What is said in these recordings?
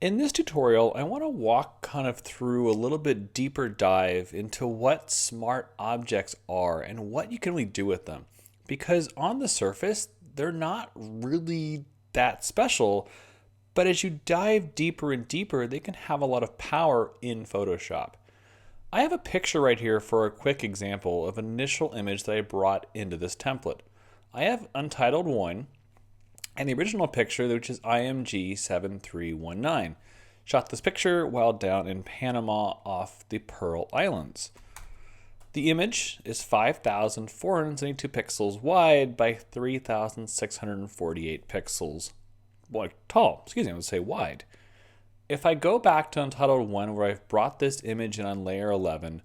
In this tutorial, I want to walk kind of through a little bit deeper dive into what smart objects are and what you can really do with them. Because on the surface, they're not really that special, but as you dive deeper and deeper, they can have a lot of power in Photoshop. I have a picture right here for a quick example of an initial image that I brought into this template. I have Untitled 1, and the original picture, which is IMG 7319. Shot this picture while down in Panama off the Pearl Islands. The image is 5,472 pixels wide by 3,648 pixels tall. I would say wide. If I go back to Untitled 1 where I've brought this image in on layer 11,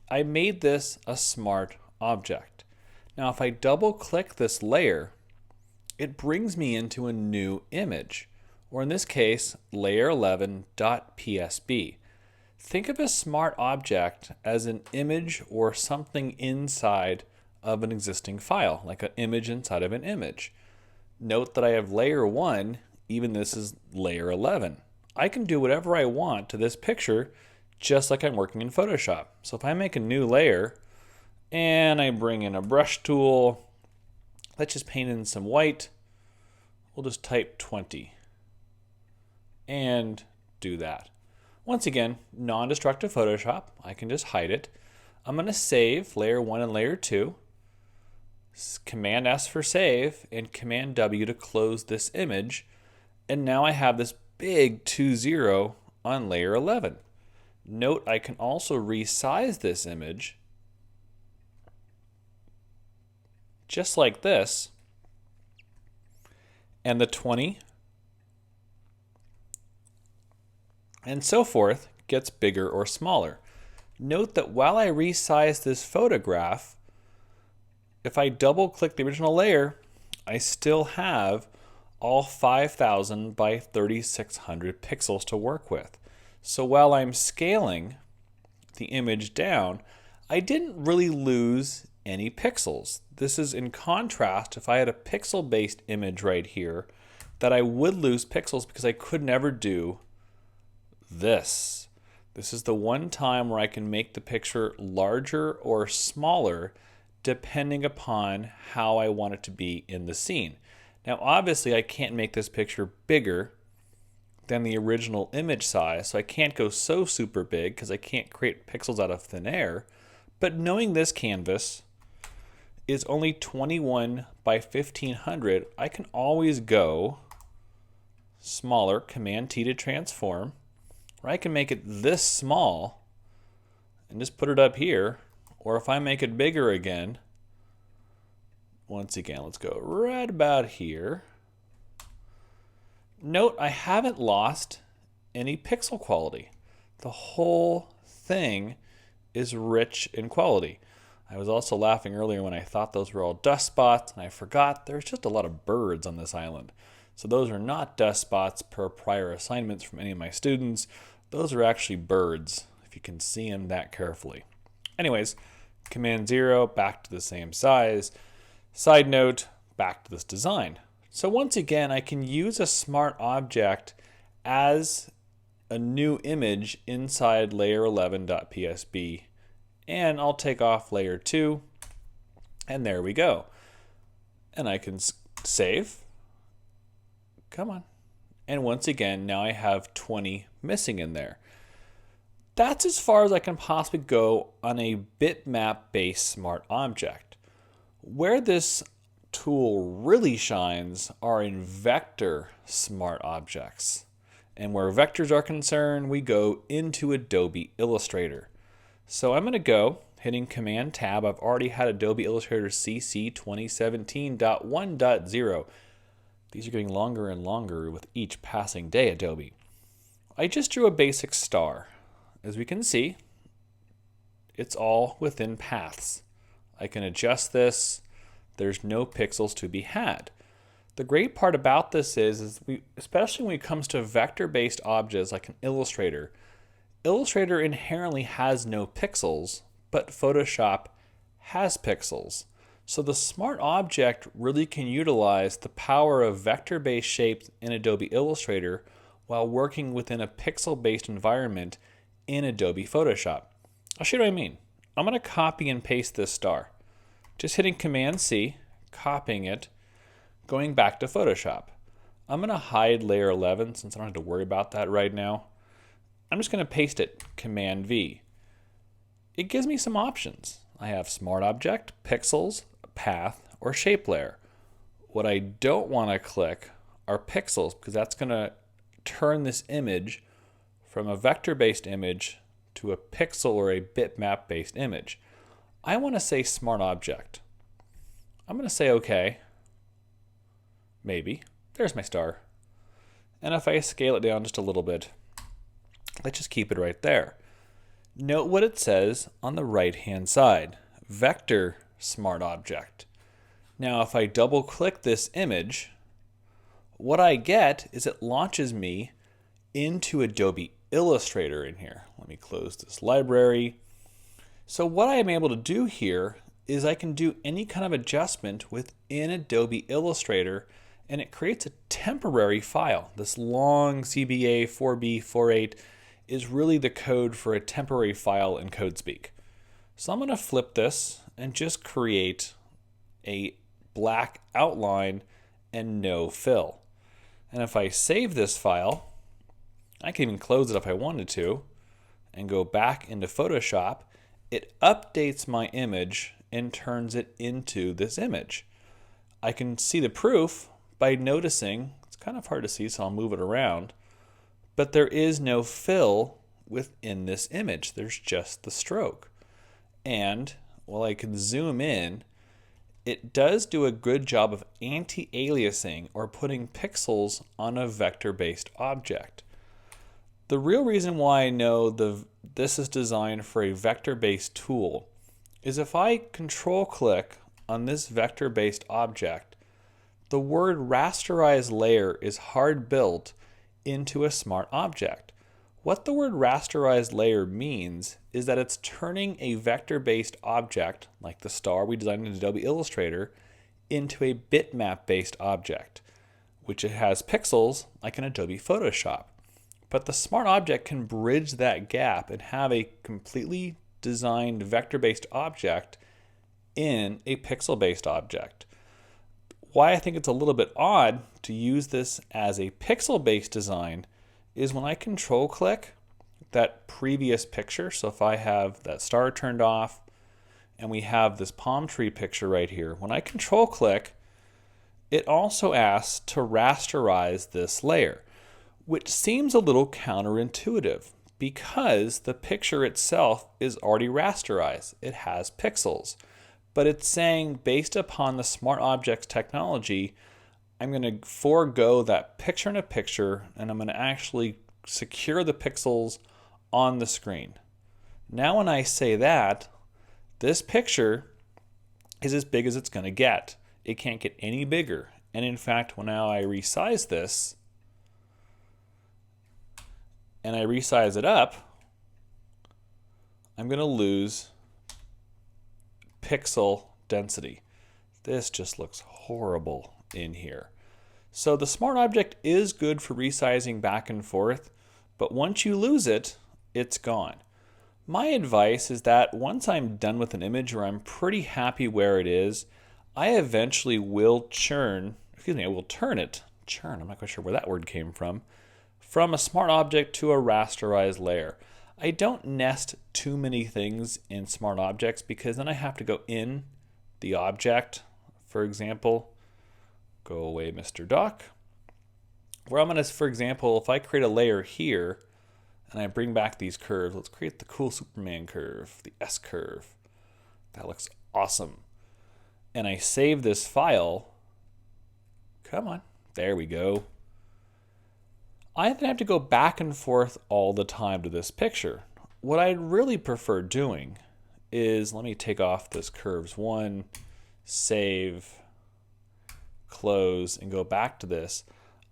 I made this a smart object. Now if I double click this layer, it brings me into a new image, or in this case, layer 11.psb. Think of a smart object as an image or something inside of an existing file, like an image inside of an image. Note that I have layer 1, even this is layer 11. I can do whatever I want to this picture just like I'm working in Photoshop. So if I make a new layer and I bring in a brush tool, let's just paint in some white. We'll just type 20 and do that. Once again, non-destructive Photoshop. I can just hide it. I'm going to save layer 1 and layer 2. Command S for save and Command W to close this image. And now I have this big 2-0 on layer 11. Note I can also resize this image just like this. And the 20 and so forth gets bigger or smaller. Note that while I resize this photograph, if I double click the original layer, I still have all 5,000 by 3,600 pixels to work with. So while I'm scaling the image down, I didn't really lose any pixels. This is in contrast if I had a pixel-based image right here that I would lose pixels because I could never do this. This is the one time where I can make the picture larger or smaller depending upon how I want it to be in the scene. Now obviously I can't make this picture bigger than the original image size, so I can't go so super big because I can't create pixels out of thin air. But knowing this canvas is only 21 by 1500, I can always go smaller, Command T to transform, or I can make it this small and just put it up here, or if I make it bigger again, once again, let's go right about here. Note I haven't lost any pixel quality. The whole thing is rich in quality. I was also laughing earlier when I thought those were all dust spots, and I forgot there's just a lot of birds on this island. So those are not dust spots per prior assignments from any of my students. Those are actually birds, if you can see them that carefully. Anyways, Command 0, back to the same size. Side note, back to this design. So once again, I can use a smart object as a new image inside layer 11.psb. And I'll take off layer 2, and there we go. And I can save. Come on. And once again, now I have 20 missing in there. That's as far as I can possibly go on a bitmap-based smart object. Where this tool really shines are in vector smart objects. And where vectors are concerned, we go into Adobe Illustrator. So I'm going to go, hitting Command Tab. I've already had Adobe Illustrator CC 2017.1.0. These are getting longer and longer with each passing day, Adobe. I just drew a basic star. As we can see, it's all within paths. I can adjust this. There's no pixels to be had. The great part about this is especially when it comes to vector-based objects like an Illustrator, Illustrator inherently has no pixels, but Photoshop has pixels. So the smart object really can utilize the power of vector-based shapes in Adobe Illustrator while working within a pixel-based environment in Adobe Photoshop. I'll show you what I mean. I'm going to copy and paste this star. Just hitting Command-C, copying it, going back to Photoshop. I'm going to hide layer 11 since I don't have to worry about that right now. I'm just going to paste it, Command-V. It gives me some options. I have Smart Object, Pixels, Path, or Shape Layer. What I don't want to click are pixels because that's going to turn this image from a vector-based image to a pixel or a bitmap-based image. I want to say Smart Object. I'm going to say OK. Maybe. There's my star. And if I scale it down just a little bit, let's just keep it right there. Note what it says on the right-hand side. Vector Smart Object. Now if I double click this image, what I get is it launches me into Adobe Illustrator in here. Let me close this library. So what I am able to do here is I can do any kind of adjustment within Adobe Illustrator, and it creates a temporary file. This long CBA 4B48 is really the code for a temporary file in CodeSpeak. So I'm going to flip this and just create a black outline and no fill. And if I save this file, I can even close it if I wanted to and go back into Photoshop. It updates my image and turns it into this image. I can see the proof by noticing, it's kind of hard to see so I'll move it around, but there is no fill within this image. There's just the stroke. And while I can zoom in, it does do a good job of anti-aliasing or putting pixels on a vector-based object. The real reason why I know this is designed for a vector-based tool is if I control-click on this vector-based object, the word rasterized layer is hard-built into a smart object. What the word rasterized layer means is that it's turning a vector-based object, like the star we designed in Adobe Illustrator, into a bitmap-based object, which it has pixels like in Adobe Photoshop. But the smart object can bridge that gap and have a completely designed vector-based object in a pixel-based object. Why I think it's a little bit odd to use this as a pixel-based design is when I control click that previous picture. So if I have that star turned off and we have this palm tree picture right here, when I control click, it also asks to rasterize this layer, which seems a little counterintuitive because the picture itself is already rasterized. It has pixels. But it's saying based upon the Smart Objects technology, I'm going to forego that picture in a picture and I'm going to actually secure the pixels on the screen. Now when I say that, this picture is as big as it's going to get. It can't get any bigger. And in fact, when now I resize this and I resize it up, I'm going to lose pixel density. This just looks horrible in here. So the smart object is good for resizing back and forth, but once you lose it, it's gone. My advice is that once I'm done with an image or I'm pretty happy where it is, I eventually will turn it, I'm not quite sure where that word came from a smart object to a rasterized layer. I don't nest too many things in smart objects because then I have to go in the object, for example, go away Mr. Duck, where I'm going to, for example, if I create a layer here and I bring back these curves, let's create the cool Superman curve, the S curve. That looks awesome. And I save this file. Come on, there we go. I then have to go back and forth all the time to this picture. What I'd really prefer doing is, let me take off this curves one, save, close, and go back to this.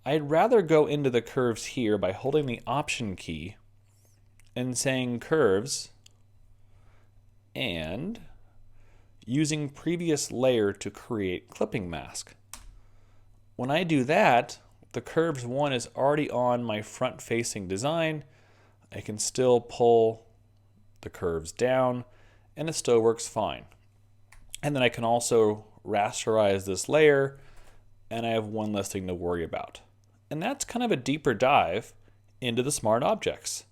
I'd rather go into the curves here by holding the Option key and saying curves and using previous layer to create clipping mask. When I do that, the curves one is already on my front facing design, I can still pull the curves down and it still works fine. And then I can also rasterize this layer and I have one less thing to worry about. And that's kind of a deeper dive into the smart objects.